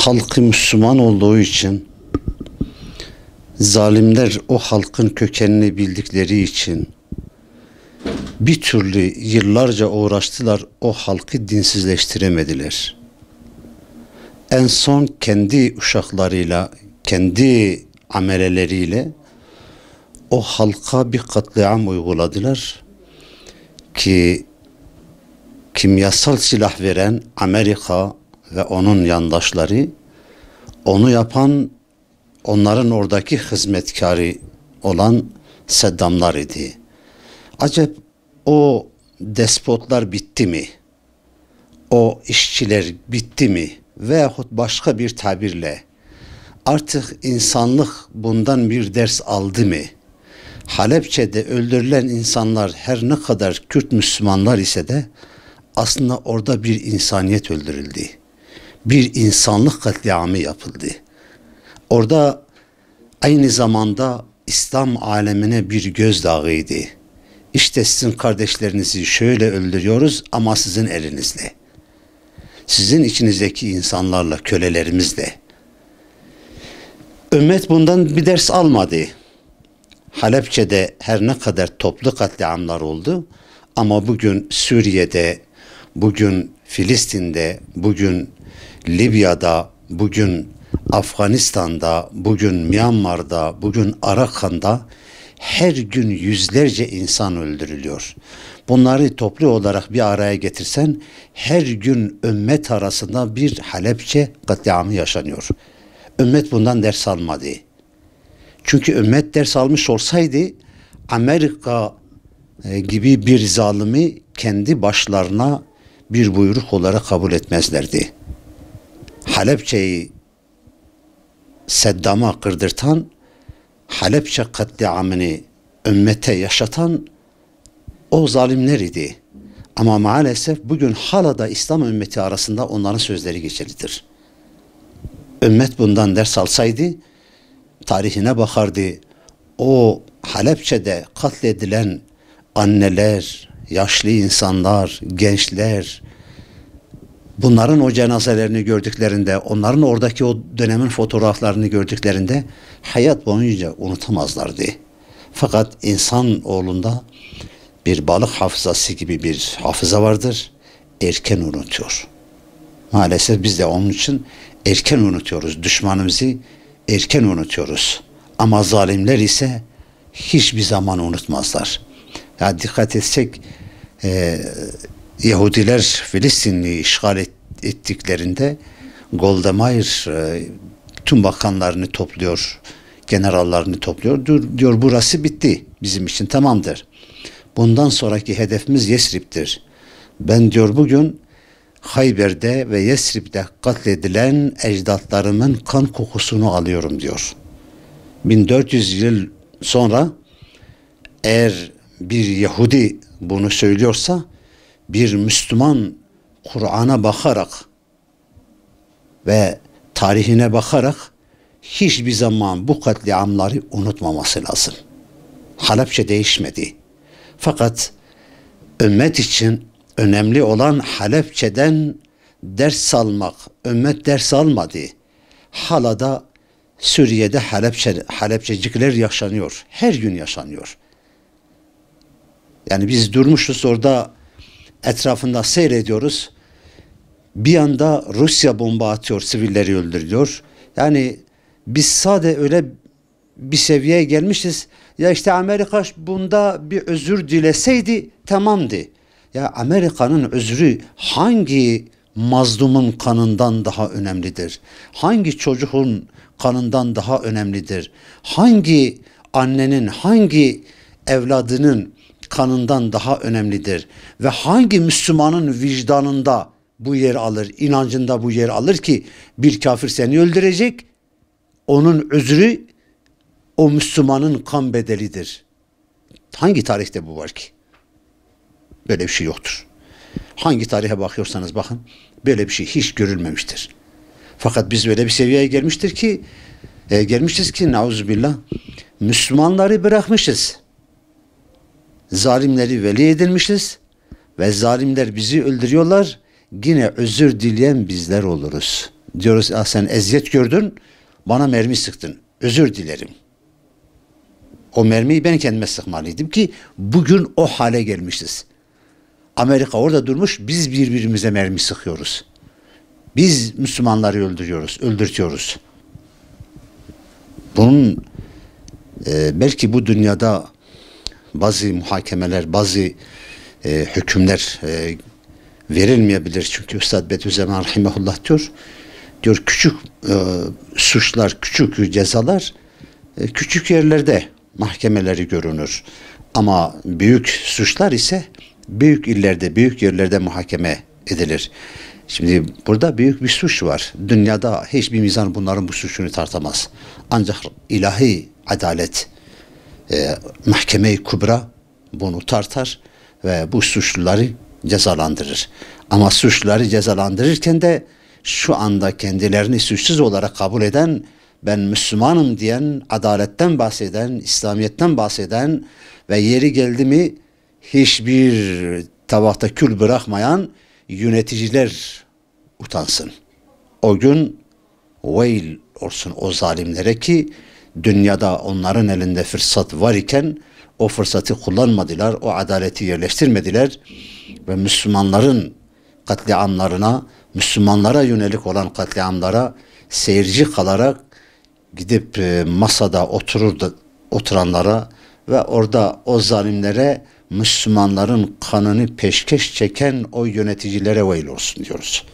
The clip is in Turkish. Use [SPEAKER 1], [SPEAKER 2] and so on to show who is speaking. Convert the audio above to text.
[SPEAKER 1] halkı Müslüman olduğu için, zalimler o halkın kökenini bildikleri için bir türlü yıllarca uğraştılar, o halkı dinsizleştiremediler. En son kendi uşaklarıyla, kendi ameleleriyle o halka bir katliam uyguladılar ki kimyasal silah veren Amerika ve onun yandaşları, onu yapan onların oradaki hizmetkarı olan Saddamlar idi. Acaba o despotlar bitti mi? O işçiler bitti mi? Veyahut başka bir tabirle artık insanlık bundan bir ders aldı mı? Halepçe'de öldürülen insanlar her ne kadar Kürt Müslümanlar ise de aslında orada bir insaniyet öldürüldü. Bir insanlık katliamı yapıldı. Orada aynı zamanda İslam alemine bir gözdağıydı. İşte sizin kardeşlerinizi şöyle öldürüyoruz ama sizin elinizle. Sizin içinizdeki insanlarla, kölelerimizle. Ümmet bundan bir ders almadı. Halepçe'de her ne kadar toplu katliamlar oldu ama bugün Suriye'de, bugün Filistin'de, bugün Libya'da, bugün Afganistan'da, bugün Myanmar'da, bugün Arakan'da her gün yüzlerce insan öldürülüyor. Bunları toplu olarak bir araya getirsen her gün ümmet arasında bir Halepçe katliamı yaşanıyor. Ümmet bundan ders almadı. Çünkü ümmet ders almış olsaydı Amerika gibi bir zalimi kendi başlarına bir buyruk olarak kabul etmezlerdi. Halepçe'yi Saddam'a kırdırtan, Halepçe katliamını ümmete yaşatan o zalimler idi. Ama maalesef bugün hala da İslam ümmeti arasında onların sözleri geçerlidir. Ümmet bundan ders alsaydı tarihine bakardı. O Halepçe'de katledilen anneler, yaşlı insanlar, gençler, bunların o cenazelerini gördüklerinde, onların oradaki o dönemin fotoğraflarını gördüklerinde hayat boyunca unutamazlardı. Fakat insan oğlunda bir balık hafızası gibi bir hafıza vardır. Erken unutuyor. Maalesef biz de onun için erken unutuyoruz. Düşmanımızı erken unutuyoruz. Ama zalimler ise hiçbir zaman unutmazlar. Ya dikkat etsek Yahudiler Filistin'i işgal ettiklerinde Golda Meir tüm bakanlarını topluyor, generallarını topluyor. Diyor burası bitti. Bizim için tamamdır. Bundan sonraki hedefimiz Yesrib'dir. Ben diyor bugün Hayber'de ve Yesrib'de katledilen ecdatlarımın kan kokusunu alıyorum diyor. 1400 yıl sonra eğer bir Yahudi bunu söylüyorsa bir Müslüman Kur'an'a bakarak ve tarihine bakarak hiçbir zaman bu katliamları unutmaması lazım. Halepçe değişmedi. Fakat ümmet için önemli olan Halepçe'den ders almak. Ümmet ders almadı. Hala da Suriye'de Halepçecikler yaşanıyor. Her gün yaşanıyor. Yani biz durmuşuz orada etrafında seyrediyoruz. Bir anda Rusya bomba atıyor, sivilleri öldürüyor. Yani biz sadece öyle bir seviyeye gelmişiz. Ya işte Amerika bunda bir özür dileseydi tamamdı. Ya Amerika'nın özrü hangi mazlumun kanından daha önemlidir? Hangi çocuğun kanından daha önemlidir? Hangi annenin, hangi evladının kanından daha önemlidir? Ve hangi Müslümanın vicdanında bu yer alır, inancında bu yer alır ki bir kafir seni öldürecek, onun özrü o Müslümanın kan bedelidir? Hangi tarihte bu var ki? Böyle bir şey yoktur. Hangi tarihe bakıyorsanız bakın, böyle bir şey hiç görülmemiştir. Fakat biz böyle bir seviyeye gelmişiz ki nauzubillah, Müslümanları bırakmışız. Zalimleri veli edilmişiz ve zalimler bizi öldürüyorlar. Yine özür dileyen bizler oluruz. Diyoruz ya sen eziyet gördün, bana mermi sıktın. Özür dilerim. O mermiyi ben kendime sıkmalıydım ki bugün o hale gelmişiz. Amerika orada durmuş, biz birbirimize mermi sıkıyoruz. Biz Müslümanları öldürtüyoruz. Bunun belki bu dünyada bazı muhakemeler, bazı hükümler verilmeyebilir. Çünkü Üstad Bediüzzaman Rahimahullah diyor küçük suçlar, küçük cezalar küçük yerlerde mahkemeleri görünür. Ama büyük suçlar ise büyük illerde, büyük yerlerde muhakeme edilir. Şimdi burada büyük bir suç var. Dünyada hiçbir mizan bunların bu suçunu tartamaz. Ancak ilahi adalet, mahkeme-i kubra bunu tartar ve bu suçluları cezalandırır. Ama suçluları cezalandırırken de şu anda kendilerini suçsuz olarak kabul eden, ben Müslümanım diyen, adaletten bahseden, İslamiyet'ten bahseden ve yeri geldi mi hiçbir tabakta kül bırakmayan yöneticiler utansın. O gün veil olsun o zalimlere ki dünyada onların elinde fırsat var iken o fırsatı kullanmadılar, o adaleti yerleştirmediler ve Müslümanların katliamlarına, Müslümanlara yönelik olan katliamlara seyirci kalarak gidip masada oturanlara ve orada o zalimlere Müslümanların kanını peşkeş çeken o yöneticilere veil olsun diyoruz.